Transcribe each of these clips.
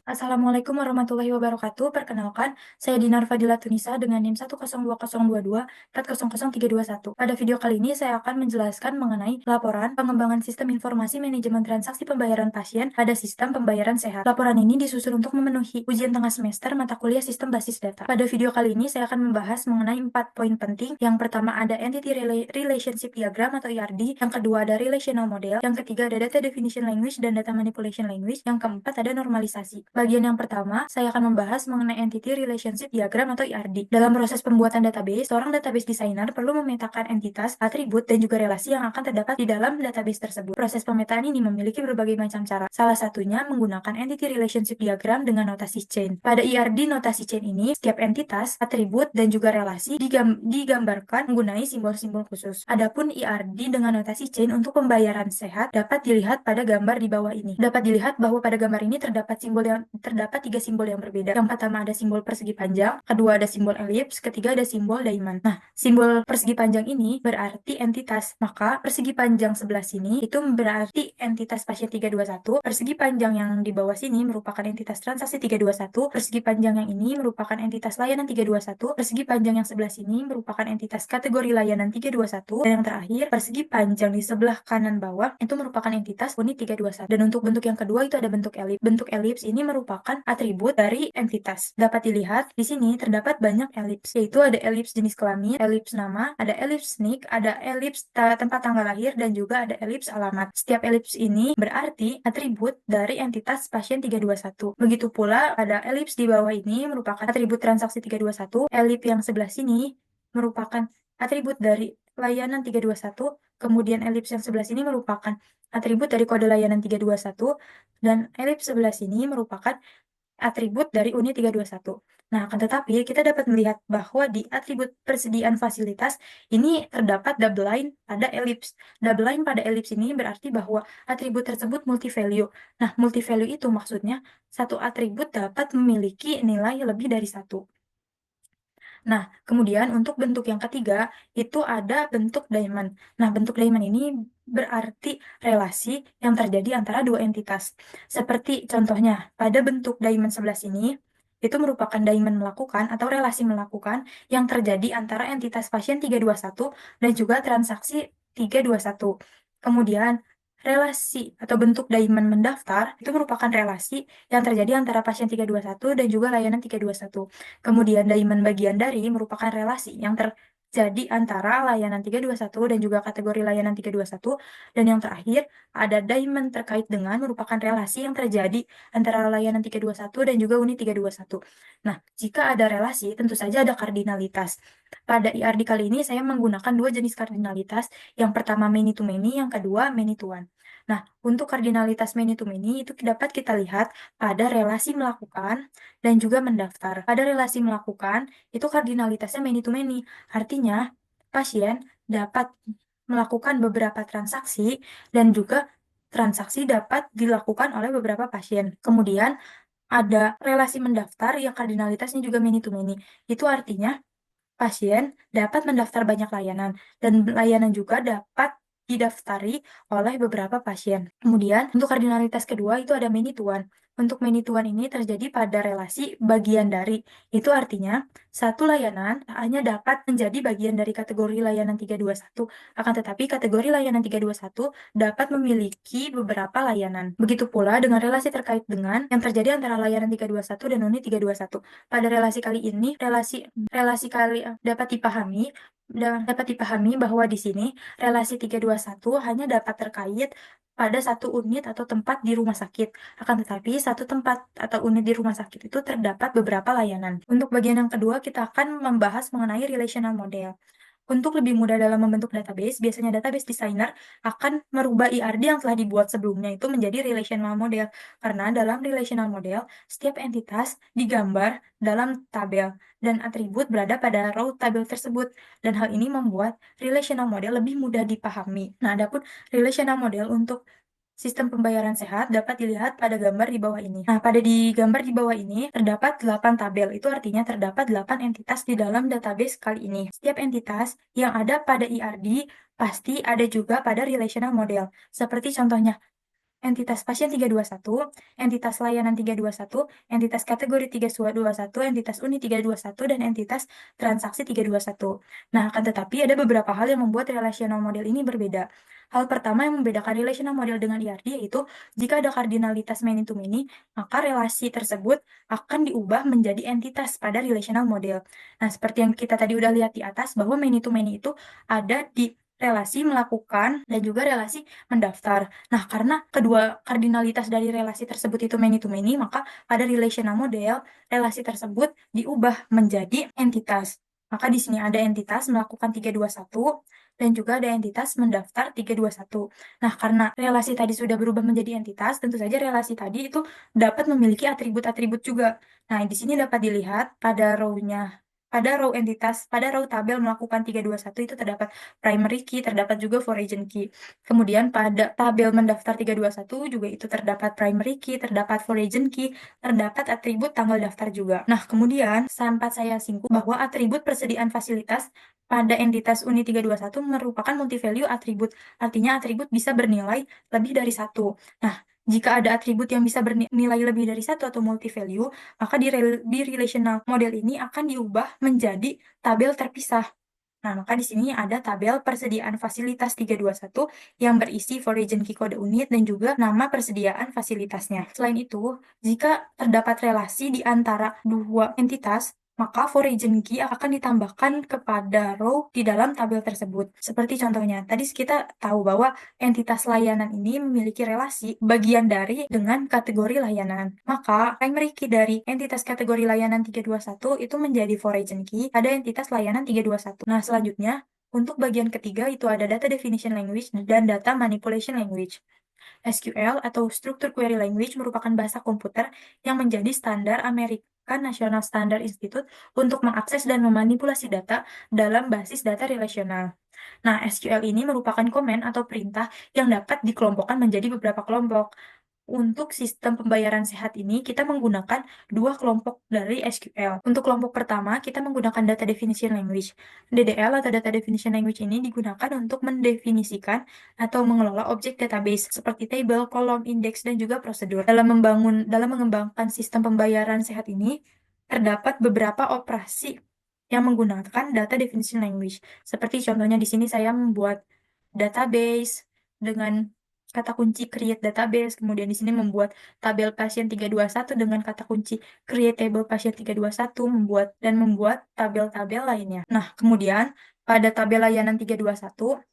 Assalamualaikum warahmatullahi wabarakatuh. Perkenalkan, saya Dinar Fadila Tunisa dengan NIM 1020224000321. Pada video kali ini, saya akan menjelaskan mengenai laporan pengembangan sistem informasi manajemen transaksi pembayaran pasien pada sistem pembayaran sehat. Laporan ini disusun untuk memenuhi ujian tengah semester mata kuliah sistem basis data. Pada video kali ini, saya akan membahas mengenai 4 poin penting. Yang pertama ada Entity Relationship Diagram atau ERD. Yang kedua ada Relational Model. Yang ketiga ada Data Definition Language dan Data Manipulation Language. Yang keempat ada Normalisasi. Bagian yang pertama, saya akan membahas mengenai Entity Relationship Diagram atau ERD. Dalam proses pembuatan database, seorang database designer perlu memetakan entitas, atribut, dan juga relasi yang akan terdapat di dalam database tersebut. Proses pemetaan ini memiliki berbagai macam cara. Salah satunya menggunakan Entity Relationship Diagram dengan notasi chain. Pada ERD notasi chain ini, setiap entitas, atribut, dan juga relasi digambarkan menggunakan simbol-simbol khusus. Adapun ERD dengan notasi chain untuk pembayaran sehat dapat dilihat pada gambar di bawah ini. Dapat dilihat bahwa pada gambar ini terdapat tiga simbol yang berbeda. Yang pertama ada simbol persegi panjang, kedua ada simbol elips, ketiga ada simbol diamond. Nah, simbol persegi panjang ini berarti entitas. Maka persegi panjang sebelah sini itu berarti entitas pasien 321. Persegi panjang yang di bawah sini merupakan entitas transaksi 321. Persegi panjang yang ini merupakan entitas layanan 321. Persegi panjang yang sebelah sini merupakan entitas kategori layanan 321. Dan yang terakhir, persegi panjang di sebelah kanan bawah itu merupakan entitas unit 321. Dan untuk bentuk yang kedua itu ada bentuk elips. Bentuk elips ini merupakan atribut dari entitas. Dapat dilihat di sini terdapat banyak elips, yaitu ada elips jenis kelamin, elips nama, ada elips nik, ada elips tempat tanggal lahir, dan juga ada elips alamat. Setiap elips ini berarti atribut dari entitas pasien 321. Begitu pula ada elips di bawah ini merupakan atribut transaksi 321, elips yang sebelah sini merupakan atribut dari layanan 321, kemudian elips yang sebelah sini merupakan atribut dari kode layanan 321, dan elips sebelah sini merupakan atribut dari unit 321. Nah, akan tetapi kita dapat melihat bahwa di atribut persediaan fasilitas ini terdapat double line pada elips. Double line pada elips ini berarti bahwa atribut tersebut multi-value. Nah, multi-value itu maksudnya satu atribut dapat memiliki nilai lebih dari satu. Nah, kemudian untuk bentuk yang ketiga, itu ada bentuk diamond. Nah, bentuk diamond ini berarti relasi yang terjadi antara dua entitas. Seperti contohnya, pada bentuk diamond sebelah sini, itu merupakan diamond melakukan atau relasi melakukan yang terjadi antara entitas pasien 321 dan juga transaksi 321. Kemudian, relasi atau bentuk diamond mendaftar itu merupakan relasi yang terjadi antara pasien 321 dan juga layanan 321. Kemudian diamond bagian dari merupakan relasi yang terjadi antara layanan 321 dan juga kategori layanan 321. Dan yang terakhir, ada diamond terkait dengan merupakan relasi yang terjadi antara layanan 321 dan juga unit 321. Nah, jika ada relasi, tentu saja ada kardinalitas. Pada IRD kali ini, saya menggunakan dua jenis kardinalitas. Yang pertama many to many, yang kedua many to one. Nah, untuk kardinalitas many to many itu dapat kita lihat pada relasi melakukan dan juga mendaftar. Pada relasi melakukan, itu kardinalitasnya many to many. Artinya, pasien dapat melakukan beberapa transaksi dan juga transaksi dapat dilakukan oleh beberapa pasien. Kemudian, ada relasi mendaftar yang kardinalitasnya juga many to many. Itu artinya, pasien dapat mendaftar banyak layanan dan layanan juga dapat didaftari oleh beberapa pasien. Kemudian, untuk kardinalitas kedua itu ada many to one. Untuk many to one ini terjadi pada relasi bagian dari. Itu artinya, satu layanan hanya dapat menjadi bagian dari kategori layanan 321. Akan tetapi, kategori layanan 321 dapat memiliki beberapa layanan. Begitu pula dengan relasi terkait dengan yang terjadi antara layanan 321 dan unit 321. Pada relasi kali ini, relasi kali dapat dipahami bahwa di sini relasi 321 hanya dapat terkait pada satu unit atau tempat di rumah sakit. Akan tetapi, satu tempat atau unit di rumah sakit itu terdapat beberapa layanan. Untuk bagian yang kedua, kita akan membahas mengenai relational model. Untuk lebih mudah dalam membentuk database, biasanya database designer akan merubah ERD yang telah dibuat sebelumnya itu menjadi relational model. Karena dalam relational model, setiap entitas digambar dalam tabel dan atribut berada pada row tabel tersebut. Dan hal ini membuat relational model lebih mudah dipahami. Nah, adapun relational model untuk sistem pembayaran sehat dapat dilihat pada gambar di bawah ini. Nah, pada di gambar di bawah ini terdapat 8 tabel. Itu artinya terdapat 8 entitas di dalam database kali ini. Setiap entitas yang ada pada ERD pasti ada juga pada relational model. Seperti contohnya, entitas pasien 321, entitas layanan 321, entitas kategori 321, entitas unit 321, dan entitas transaksi 321. Nah, akan tetapi ada beberapa hal yang membuat relational model ini berbeda. Hal pertama yang membedakan relational model dengan ERD yaitu jika ada kardinalitas many to many, maka relasi tersebut akan diubah menjadi entitas pada relational model. Nah, seperti yang kita tadi udah lihat di atas, bahwa many to many itu ada di relasi melakukan dan juga relasi mendaftar. Nah, karena kedua kardinalitas dari relasi tersebut itu many to many, maka pada relational model, relasi tersebut diubah menjadi entitas. Maka di sini ada entitas melakukan 321 dan juga ada entitas mendaftar 321. Nah, karena relasi tadi sudah berubah menjadi entitas, tentu saja relasi tadi itu dapat memiliki atribut-atribut juga. Nah, di sini dapat dilihat pada row-nya. Pada row entitas, pada row tabel melakukan 321 itu terdapat primary key, terdapat juga foreign key. Kemudian pada tabel mendaftar 321 juga itu terdapat primary key, terdapat foreign key, terdapat atribut tanggal daftar juga. Nah, kemudian sempat saya singgung bahwa atribut persediaan fasilitas pada entitas unit 321 merupakan multi-value atribut. Artinya atribut bisa bernilai lebih dari satu. Nah, jika ada atribut yang bisa bernilai lebih dari satu atau multi-value, maka di relational model ini akan diubah menjadi tabel terpisah. Nah, maka di sini ada tabel persediaan fasilitas 321 yang berisi foreign key kode unit dan juga nama persediaan fasilitasnya. Selain itu, jika terdapat relasi di antara dua entitas, maka foreign key akan ditambahkan kepada row di dalam tabel tersebut. Seperti contohnya, tadi kita tahu bahwa entitas layanan ini memiliki relasi bagian dari dengan kategori layanan. Maka primary key dari entitas kategori layanan 321 itu menjadi foreign key pada entitas layanan 321. Nah, selanjutnya untuk bagian ketiga itu ada data definition language dan data manipulation language. SQL atau Structured Query Language merupakan bahasa komputer yang menjadi standar American National Standard Institute untuk mengakses dan memanipulasi data dalam basis data relasional. Nah, SQL ini merupakan komen atau perintah yang dapat dikelompokkan menjadi beberapa kelompok. Untuk sistem pembayaran sehat ini, kita menggunakan dua kelompok dari SQL. Untuk kelompok pertama, kita menggunakan Data Definition Language. DDL atau Data Definition Language ini digunakan untuk mendefinisikan atau mengelola objek database seperti table, kolom, indeks, dan juga prosedur. Dalam mengembangkan sistem pembayaran sehat ini, terdapat beberapa operasi yang menggunakan Data Definition Language. Seperti contohnya di sini saya membuat database dengan kata kunci create database, kemudian di sini membuat tabel pasien 321 dengan kata kunci create table pasien 321, membuat tabel-tabel lainnya. Nah, kemudian pada tabel layanan 321,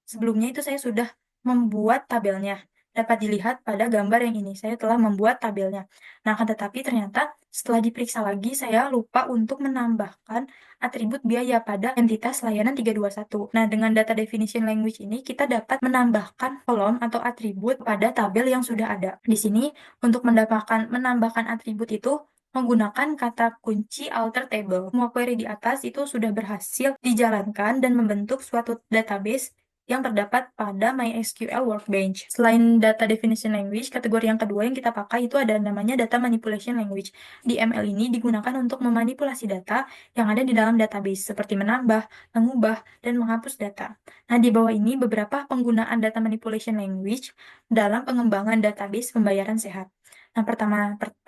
sebelumnya itu saya sudah membuat tabelnya. Dapat dilihat pada gambar yang ini, saya telah membuat tabelnya. Nah, akan tetapi ternyata setelah diperiksa lagi, saya lupa untuk menambahkan atribut biaya pada entitas layanan 321. Nah, dengan data definition language ini, kita dapat menambahkan kolom atau atribut pada tabel yang sudah ada. Di sini, untuk menambahkan atribut itu, menggunakan kata kunci alter table. Semua query di atas itu sudah berhasil dijalankan dan membentuk suatu database yang terdapat pada MySQL Workbench. Selain data definition language, kategori yang kedua yang kita pakai itu ada namanya data manipulation language. Di ML ini digunakan untuk memanipulasi data yang ada di dalam database, seperti menambah, mengubah, dan menghapus data. Nah, di bawah ini beberapa penggunaan data manipulation language dalam pengembangan database pembayaran sehat. Nah,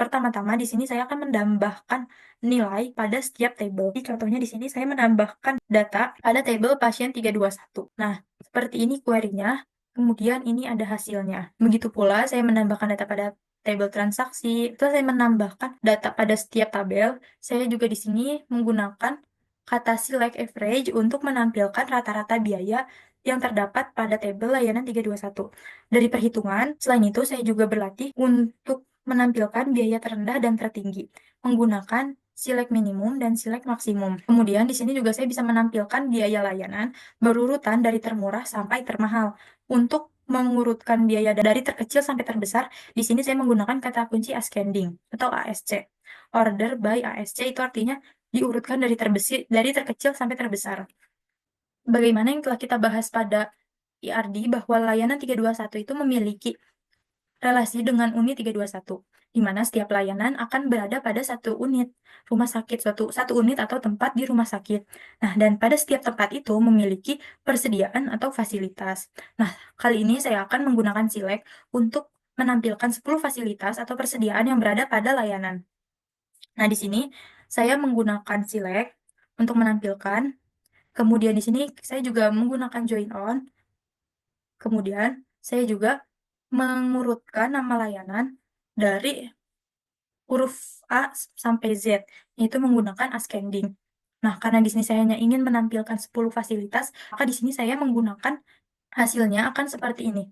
pertama-tama di sini saya akan menambahkan nilai pada setiap table. Jadi, contohnya di sini saya menambahkan data pada table pasien 321. Nah, seperti ini query-nya, kemudian ini ada hasilnya. Begitu pula saya menambahkan data pada table transaksi, setelah saya menambahkan data pada setiap tabel, saya juga di sini menggunakan kata select average untuk menampilkan rata-rata biaya yang terdapat pada tabel layanan 321. Dari perhitungan, selain itu saya juga berlatih untuk menampilkan biaya terendah dan tertinggi menggunakan select minimum dan select maksimum. Kemudian di sini juga saya bisa menampilkan biaya layanan berurutan dari termurah sampai termahal. Untuk mengurutkan biaya dari terkecil sampai terbesar, di sini saya menggunakan kata kunci ascending atau ASC. Order by ASC itu artinya diurutkan dari terkecil sampai terbesar. Bagaimana yang telah kita bahas pada ERD bahwa layanan 321 itu memiliki relasi dengan unit 321, di mana setiap layanan akan berada pada satu unit rumah sakit, satu unit atau tempat di rumah sakit. Nah, dan pada setiap tempat itu memiliki persediaan atau fasilitas. Nah, kali ini saya akan menggunakan select untuk menampilkan 10 fasilitas atau persediaan yang berada pada layanan. Nah, di sini saya menggunakan select untuk menampilkan. Kemudian di sini saya juga menggunakan join on. Kemudian saya juga mengurutkan nama layanan dari huruf A sampai Z, yaitu menggunakan ascending. Nah, karena di sini saya hanya ingin menampilkan 10 fasilitas, maka di sini saya menggunakan hasilnya akan seperti ini.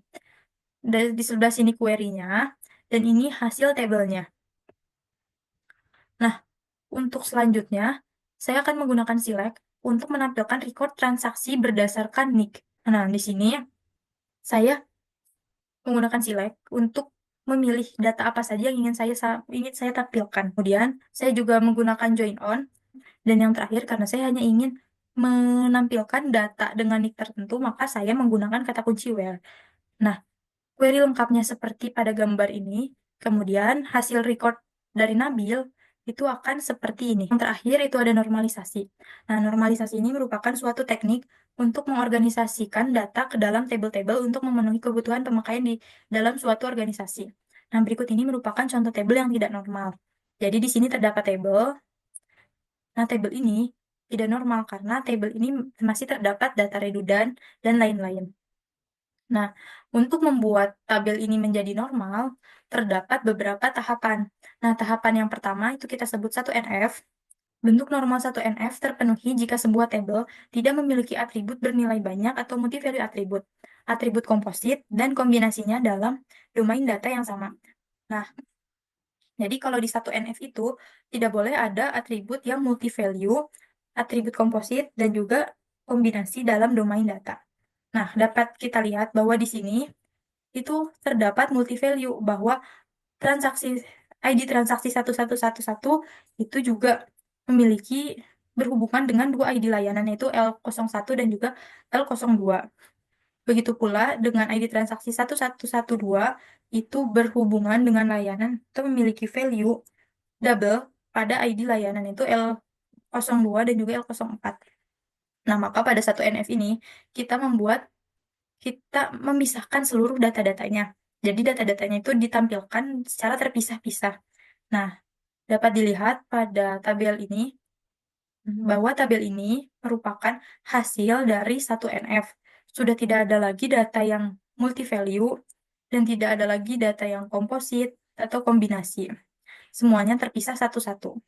Di sebelah sini query-nya, dan ini hasil tabelnya. Nah, untuk selanjutnya, saya akan menggunakan select untuk menampilkan record transaksi berdasarkan NIK. Nah, di sini saya menggunakan select untuk memilih data apa saja yang ingin saya tampilkan. Kemudian, saya juga menggunakan join on. Dan yang terakhir, karena saya hanya ingin menampilkan data dengan NIK tertentu, maka saya menggunakan kata kunci where. Nah, query lengkapnya seperti pada gambar ini. Kemudian hasil record dari Nabil itu akan seperti ini. Yang terakhir itu ada normalisasi. Nah, normalisasi ini merupakan suatu teknik untuk mengorganisasikan data ke dalam tabel-tabel untuk memenuhi kebutuhan pemakaian di dalam suatu organisasi. Nah, berikut ini merupakan contoh tabel yang tidak normal. Jadi di sini terdapat tabel. Nah, tabel ini tidak normal karena tabel ini masih terdapat data redundan dan lain-lain. Nah, untuk membuat tabel ini menjadi normal, terdapat beberapa tahapan. Nah, tahapan yang pertama itu kita sebut 1NF. Bentuk normal 1NF terpenuhi jika sebuah tabel tidak memiliki atribut bernilai banyak atau multi-value atribut, atribut komposit, dan kombinasinya dalam domain data yang sama. Nah, jadi kalau di 1NF itu tidak boleh ada atribut yang multi-value, atribut komposit, dan juga kombinasi dalam domain data. Nah, dapat kita lihat bahwa di sini itu terdapat multi-value, bahwa transaksi ID transaksi 1111 itu juga memiliki berhubungan dengan dua ID layanan, yaitu L01 dan juga L02. Begitu pula dengan ID transaksi 1112 itu berhubungan dengan layanan atau memiliki value double pada ID layanan itu L02 dan juga L04. Nah, maka pada 1NF ini kita memisahkan seluruh data-datanya. Jadi data-datanya itu ditampilkan secara terpisah-pisah. Nah, dapat dilihat pada tabel ini bahwa tabel ini merupakan hasil dari 1NF. Sudah tidak ada lagi data yang multi-value dan tidak ada lagi data yang komposit atau kombinasi. Semuanya terpisah satu-satu.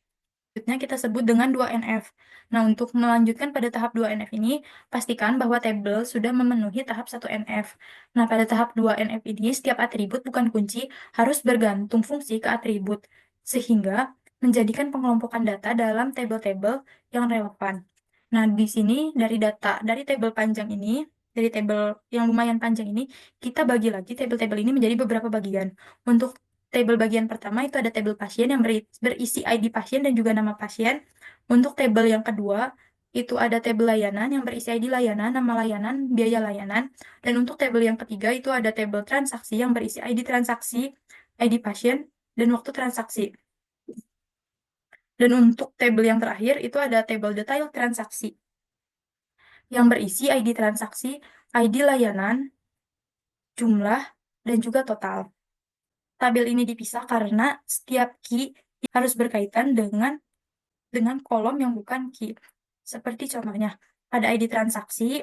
Selanjutnya kita sebut dengan 2NF. Nah, untuk melanjutkan pada tahap 2NF ini, pastikan bahwa tabel sudah memenuhi tahap 1NF. Nah, pada tahap 2NF ini, setiap atribut bukan kunci harus bergantung fungsi ke atribut, sehingga menjadikan pengelompokan data dalam tabel-tabel yang relevan. Nah, di sini dari tabel panjang ini, dari tabel yang lumayan panjang ini, kita bagi lagi tabel-tabel ini menjadi beberapa bagian. Untuk tabel bagian pertama itu ada tabel pasien yang berisi ID pasien dan juga nama pasien. Untuk tabel yang kedua itu ada tabel layanan yang berisi ID layanan, nama layanan, biaya layanan. Dan untuk tabel yang ketiga itu ada tabel transaksi yang berisi ID transaksi, ID pasien, dan waktu transaksi. Dan untuk tabel yang terakhir itu ada tabel detail transaksi yang berisi ID transaksi, ID layanan, jumlah, dan juga total. Tabel ini dipisah karena setiap key harus berkaitan dengan kolom yang bukan key. Seperti contohnya pada ID transaksi,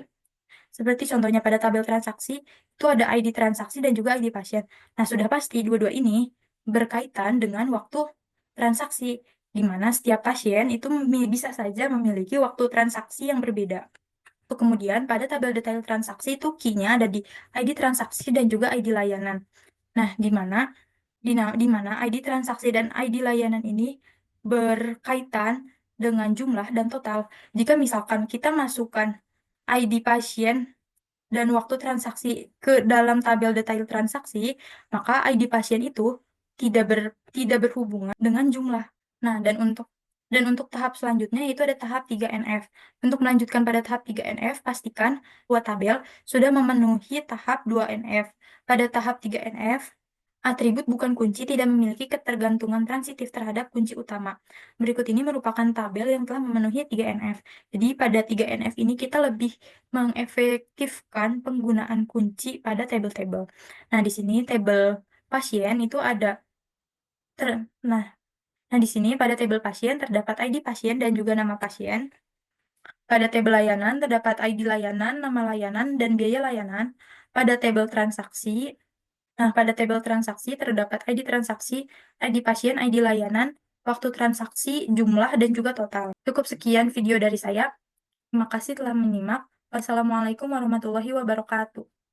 seperti contohnya pada tabel transaksi, itu ada ID transaksi dan juga ID pasien. Nah, sudah pasti dua-dua ini berkaitan dengan waktu transaksi, di mana setiap pasien itu bisa saja memiliki waktu transaksi yang berbeda. Kemudian pada tabel detail transaksi itu key-nya ada di ID transaksi dan juga ID layanan. Nah, di mana ID transaksi dan ID layanan ini berkaitan dengan jumlah dan total. Jika misalkan kita masukkan ID pasien dan waktu transaksi ke dalam tabel detail transaksi, maka ID pasien itu tidak berhubungan dengan jumlah. Nah, dan untuk tahap selanjutnya itu ada tahap 3NF. Untuk melanjutkan pada tahap 3NF, pastikan bahwa tabel sudah memenuhi tahap 2NF. Pada tahap 3NF, atribut bukan kunci tidak memiliki ketergantungan transitif terhadap kunci utama. Berikut ini merupakan tabel yang telah memenuhi 3NF. Jadi pada 3NF ini kita lebih mengefektifkan penggunaan kunci pada tabel-tabel. Nah, di sini tabel pasien itu ada nah, di sini pada tabel pasien terdapat ID pasien dan juga nama pasien. Pada tabel layanan terdapat ID layanan, nama layanan, dan biaya layanan. Pada tabel transaksi, pada tabel transaksi terdapat ID transaksi, ID pasien, ID layanan, waktu transaksi, jumlah, dan juga total. Cukup sekian video dari saya. Terima kasih telah menyimak. Wassalamualaikum warahmatullahi wabarakatuh.